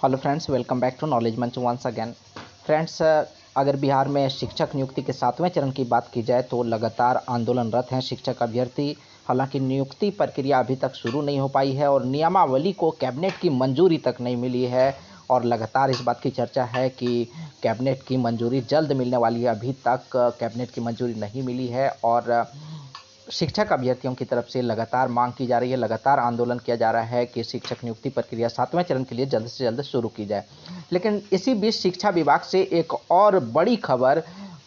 Hello friends, welcome back to knowledge Manch once again. Friends, अगर बिहार में शिक्षक नियुक्ति के 7वें चरण की बात की जाए तो लगातार आंदोलनरत हैं शिक्षक अभ्यर्थी। हालांकि नियुक्ति प्रक्रिया अभी तक शुरू नहीं हो पाई है और नियमावली को कैबिनेट की मंजूरी तक नहीं मिली है और लगातार इस बात की चर्चा है कि कैबिनेट की मंजूरी जल्द मिलने वाली है। अभी तक कैबिनेट की मंजूरी नहीं मिली है और शिक्षक अभ्यर्थियों की तरफ से लगातार मांग की जा रही है, लगातार आंदोलन किया जा रहा है कि शिक्षक नियुक्ति प्रक्रिया 7वें चरण के लिए जल्द से जल्द शुरू की जाए। लेकिन इसी बीच शिक्षा विभाग से एक और बड़ी खबर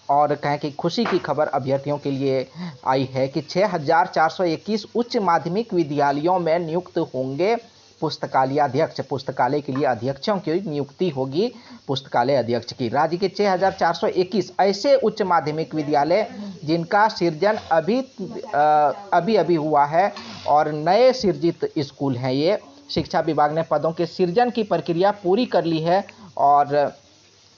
और कहें कि खुशी की खबर अभ्यर्थियों के लिए आई है कि 6421 उच्च माध्यमिक विद्यालयों में नियुक्त होंगे पुस्तकालय अध्यक्ष। पुस्तकालय के लिए अध्यक्षों की नियुक्ति होगी, पुस्तकालय अध्यक्ष की। राज्य के 6421 ऐसे उच्च माध्यमिक विद्यालय जिनका सृजन अभी हुआ है और नए सृजित स्कूल हैं ये। शिक्षा विभाग ने पदों के सृजन की प्रक्रिया पूरी कर ली है और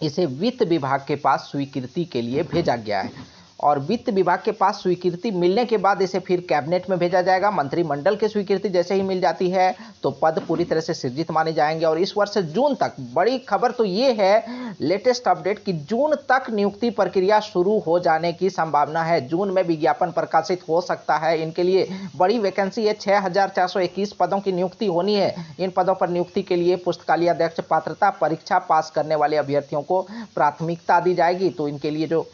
इसे वित्त विभाग के पास स्वीकृति के लिए भेजा गया है और वित्त विभाग के पास स्वीकृति मिलने के बाद इसे फिर कैबिनेट में भेजा जाएगा। मंत्रिमंडल की स्वीकृति जैसे ही मिल जाती है तो पद पूरी तरह से सृजित माने जाएंगे और इस वर्ष जून तक, बड़ी खबर तो ये है लेटेस्ट अपडेट कि जून तक नियुक्ति प्रक्रिया शुरू हो जाने की संभावना है। जून में विज्ञापन प्रकाशित हो सकता है। इनके लिए बड़ी वैकेंसी है, 6421 पदों की नियुक्ति होनी है। इन पदों पर नियुक्ति के लिए पुस्तकालय अध्यक्ष पात्रता परीक्षा पास करने वाले अभ्यर्थियों को प्राथमिकता दी जाएगी। तो इनके लिए जो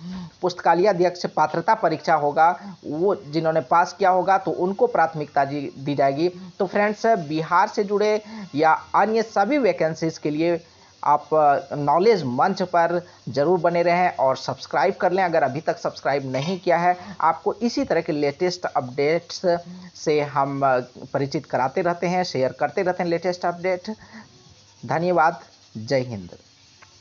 पुस्तकालय अध्यक्ष पात्रता परीक्षा होगा, वो जिन्होंने पास किया होगा तो उनको प्राथमिकता दी जाएगी। तो फ्रेंड्स, बिहार से जुड़े या अन्य सभी वैकेंसीज के लिए आप नॉलेज मंच पर जरूर बने रहें और सब्सक्राइब कर लें अगर अभी तक सब्सक्राइब नहीं किया है। आपको इसी तरह के लेटेस्ट अपडेट्स से हम परिचित कराते रहते हैं, शेयर करते रहते हैं लेटेस्ट अपडेट। धन्यवाद। जय हिंद।